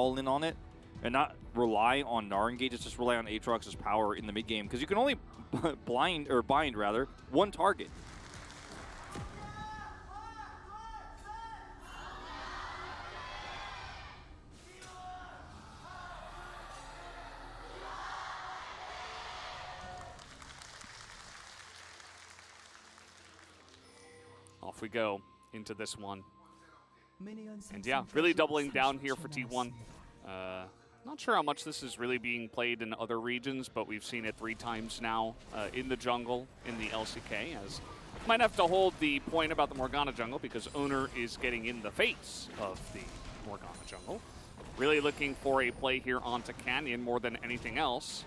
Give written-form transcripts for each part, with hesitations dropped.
all in on it and not rely on Gnar engages, just rely on Aatrox's power in the mid game because you can only bind one target. Off we go into this one. And yeah, really doubling down here for T1. Not sure how much this is really being played in other regions, but we've seen it 3 times now in the jungle, in the LCK, as might have to hold the point about the Morgana jungle because Owner is getting in the face of the Morgana jungle. Really looking for a play here onto Canyon more than anything else.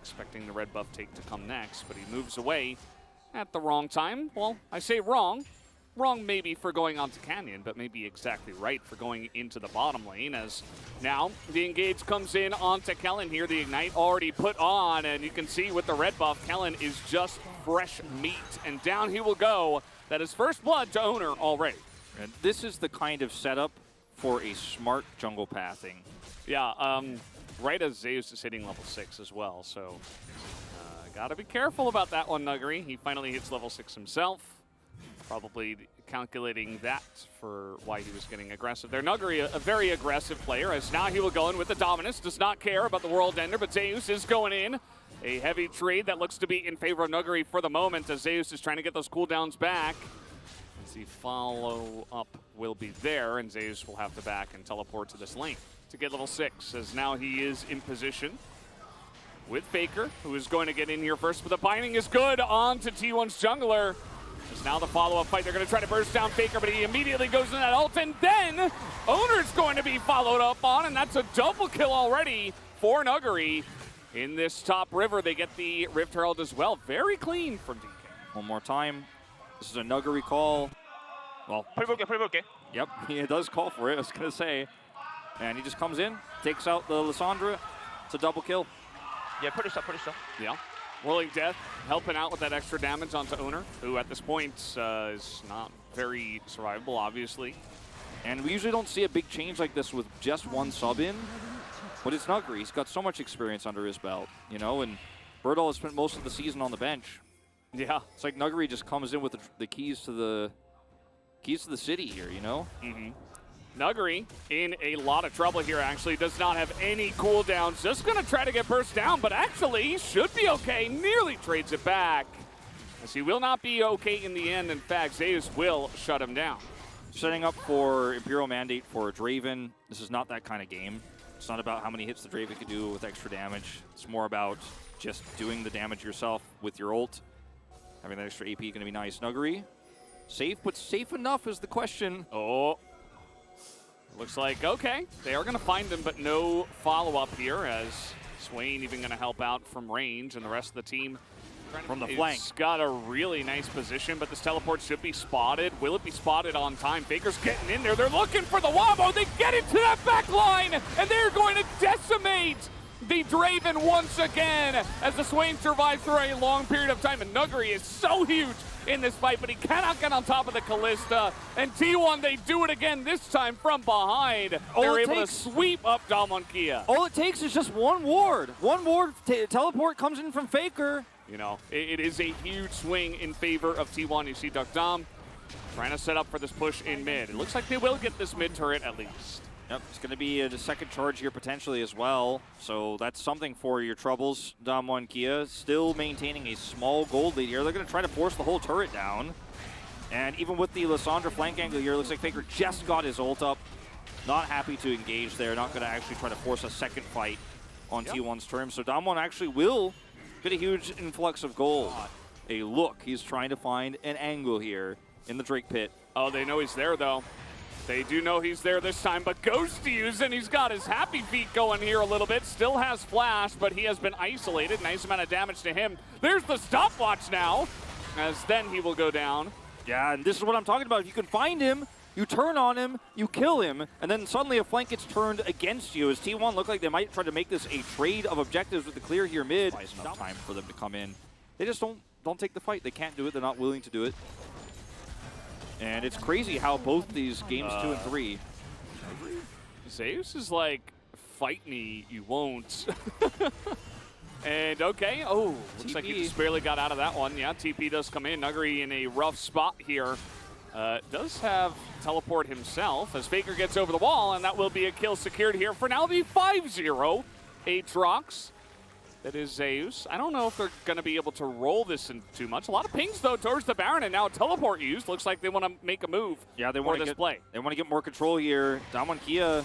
Expecting the red buff take to come next, but he moves away at the wrong time. Well, I say wrong. Wrong maybe for going onto Canyon, but maybe exactly right for going into the bottom lane, as now the engage comes in onto Kellen here. The Ignite already put on, and you can see with the red buff, Kellen is just fresh meat. And down he will go. That is first blood to Owner already. And this is the kind of setup for a smart jungle pathing. Yeah, right as Zeus is hitting level 6 as well, so gotta be careful about that one, Nuggery. He finally hits level 6 himself. Probably calculating that for why he was getting aggressive there. Nuggery, a very aggressive player, as now he will go in with the Dominus. Does not care about the World Ender, but Zeus is going in. A heavy trade that looks to be in favor of Nuggery for the moment, as Zeus is trying to get those cooldowns back. As the follow-up will be there, and Zeus will have to back and teleport to this lane to get level 6, as now he is in position with Faker, who is going to get in here first, but the binding is good on to T1's jungler. As now the follow-up fight, they're going to try to burst down Faker, but he immediately goes in that ult, and then Owner's going to be followed up on, and that's a double kill already for Nuggery. In this top river, they get the Rift Herald as well. Very clean from DK. One more time. This is a Nuggery call. Well, yep, he does call for it, I was going to say. And he just comes in, takes out the Lissandra. It's a double kill. Yeah, pretty stuff. Yeah. Whirling Death helping out with that extra damage onto Owner, who at this point is not very survivable, obviously. And we usually don't see a big change like this with just one sub in, but it's Nuggery. He's got so much experience under his belt, you know, and Birdall has spent most of the season on the bench. Yeah. It's like Nuggery just comes in with the keys to the city here, you know? Mm-hmm. Nuggery in a lot of trouble here, actually. Does not have any cooldowns. Just going to try to get burst down, but actually he should be okay. Nearly trades it back, as he will not be okay in the end. In fact, Zeus will shut him down. Setting up for Imperial Mandate for Draven. This is not that kind of game. It's not about how many hits the Draven can do with extra damage. It's more about just doing the damage yourself with your ult. Having that extra AP going to be nice. Nuggery, safe, but safe enough is the question. Oh. Looks like, okay, they are going to find him, but no follow-up here, as Swain even going to help out from range, and the rest of the team from the flank. Got a really nice position, but this teleport should be spotted. Will it be spotted on time? Faker's getting in there. They're looking for the Wombo. They get into that back line, and they're going to decimate the Draven once again, as the Swain survives through a long period of time, and Nuggery is so huge in this fight, but he cannot get on top of the Kalista. And T1, they do it again, this time from behind. They're able to sweep up Damwon Kia. All it takes is just one ward. One ward, teleport comes in from Faker. You know, it is a huge swing in favor of T1. You see Duck Dom trying to set up for this push in mid. It looks like they will get this mid turret at least. Yep, it's going to be a second charge here potentially as well. So that's something for your troubles. Damwon Kia still maintaining a small gold lead here. They're going to try to force the whole turret down. And even with the Lissandra flank angle here, it looks like Faker just got his ult up. Not happy to engage there. Not going to actually try to force a second fight on T1's terms. So Damwon actually will get a huge influx of gold. A look. He's trying to find an angle here in the Drake pit. Oh, they know he's there though. They do know he's there this time, but goes to use, and he's got his happy feet going here a little bit. Still has flash, but he has been isolated. Nice amount of damage to him. There's the stopwatch now, as then he will go down. Yeah, and this is what I'm talking about. If you can find him, you turn on him, you kill him, and then suddenly a flank gets turned against you. As T1 look like they might try to make this a trade of objectives with the clear here mid. Enough time for them to come in. They just don't take the fight. They can't do it. They're not willing to do it. And it's crazy how both these games 2 and 3. Zeus is like, fight me, you won't. And okay, oh, looks like he just barely got out of that one. Yeah, TP does come in. Nuguri in a rough spot here. Does have teleport himself as Faker gets over the wall, and that will be a kill secured here for now. The 5-0 Aatrox. That is Zeus. I don't know if they're going to be able to roll this in too much. A lot of pings, though, towards the Baron, and now teleport used. Looks like they want to make a move. Yeah, they want to play. They want to get more control here. Damwon Kia,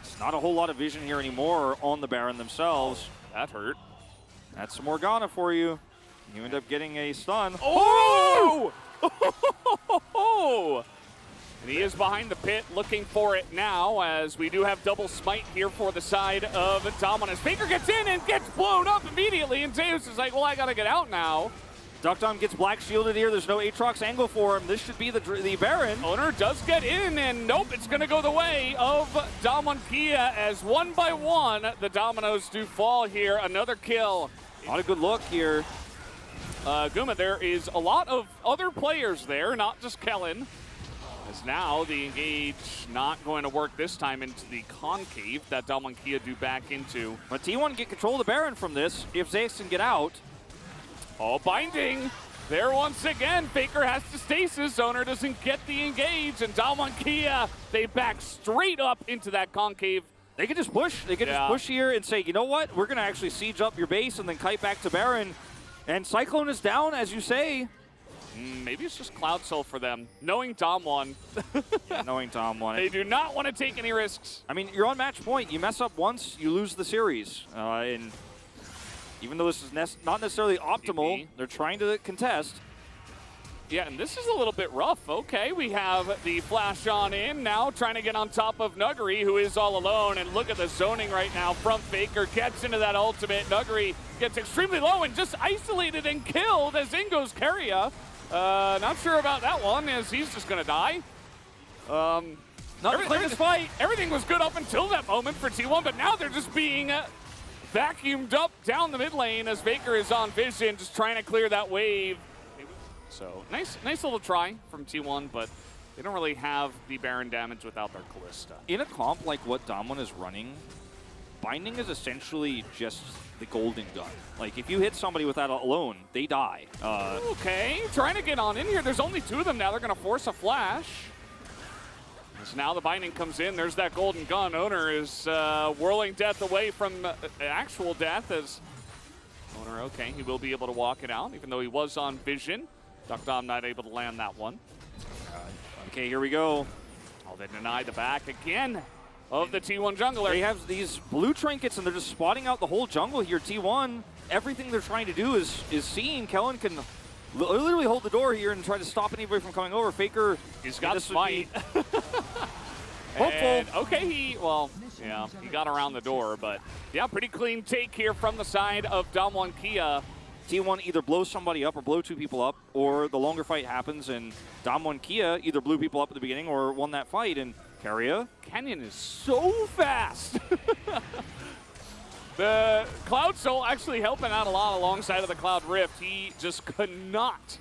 it's not a whole lot of vision here anymore on the Baron themselves. That hurt. That's some Morgana for you. You end up getting a stun. Oh! And he is behind the pit looking for it now, as we do have double smite here for the side of Damwon. As Faker gets in and gets blown up immediately, and Zeus is like, well, I gotta get out now. Duckdom gets black shielded here. There's no Aatrox angle for him. This should be the Baron. Owner does get in, and nope, it's gonna go the way of Damwon Kia, as one by one, the dominoes do fall here. Another kill. Not a good look here. Guma, there is a lot of other players there, not just Kellen. As now the engage not going to work this time into the concave that Damwon Kia do back into. But T1 get control of the Baron from this if Zeus can get out. Oh, binding. There once again, Faker has to stasis. Owner doesn't get the engage, and Damwon Kia, they back straight up into that concave. They can just push. They can just push here and say, you know what? We're going to actually siege up your base and then kite back to Baron. And Cyclone is down, as you say. Maybe it's just Cloud Soul for them. Knowing Damwon. Yeah, knowing Damwon. They do not want to take any risks. I mean, you're on match point. You mess up once, you lose the series. And even though this is not necessarily optimal, they're trying to contest. Yeah, and this is a little bit rough. Okay, we have the flash on in now, trying to get on top of Nuguri, who is all alone. And look at the zoning right now from Faker. Gets into that ultimate. Nuguri gets extremely low and just isolated and killed as in goes Keria. Not sure about that one, as he's just going to die. Not the cleanest fight. Everything was good up until that moment for T1, but now they're just being vacuumed up down the mid lane as Faker is on vision, just trying to clear that wave. So nice little try from T1, but they don't really have the Baron damage without their Callista. In a comp like what Damwon is running, binding is essentially just the golden gun. Like, if you hit somebody with that alone, they die. Okay, trying to get on in here. There's only two of them now. They're going to force a flash. As now the binding comes in. There's that golden gun. Owner is whirling death away from actual death as Owner, okay, he will be able to walk it out, even though he was on vision. Duckdom not able to land that one. Okay, here we go. Oh, they deny the back again of the T1 jungler. They have these blue trinkets, and they're just spotting out the whole jungle here. T1, everything they're trying to do is seeing. Kellen can literally hold the door here and try to stop anybody from coming over. Faker, he's got smite. Hopeful. Okay, he got around the door, but yeah, pretty clean take here from the side of Damwon Kia. T1 either blows somebody up or blow two people up, or the longer fight happens, and Damwon Kia either blew people up at the beginning or won that fight, and Keria. Canyon is so fast. The Cloud Soul actually helping out a lot alongside of the Cloud Rift. He just could not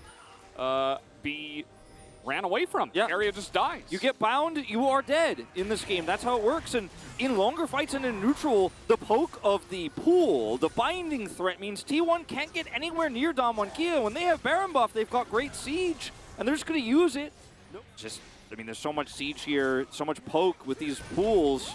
be ran away from. Yeah. Keria just dies. You get bound, you are dead in this game. That's how it works. And in longer fights and in neutral, the poke of the pool, the binding threat means T1 can't get anywhere near Damwon Kia. When they have Baron buff, they've got great siege, and they're just going to use it. Just, I mean, there's so much siege here, so much poke with these pools.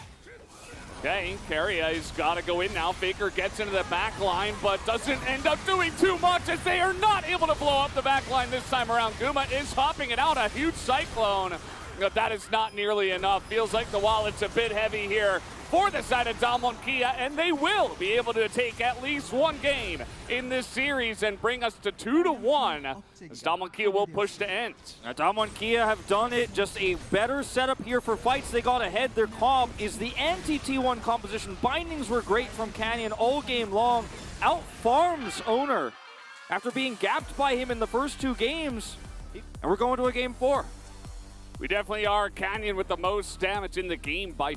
Okay, Keria has got to go in now. Faker gets into the back line, but doesn't end up doing too much as they are not able to blow up the back line this time around. Guma is hopping it out, a huge cyclone. But that is not nearly enough. Feels like the wallet's a bit heavy here for the side of Damwon Kia, and they will be able to take at least one game in this series and bring us to 2-1 as Damwon Kia will push to end. Now, Damwon Kia have done it. Just a better setup here for fights. They got ahead. Their comp is the anti-T1 composition. Bindings were great from Canyon all game long. Out farms Owner after being gapped by him in the first two games. And we're going to a game 4. We definitely are. Canyon with the most damage in the game by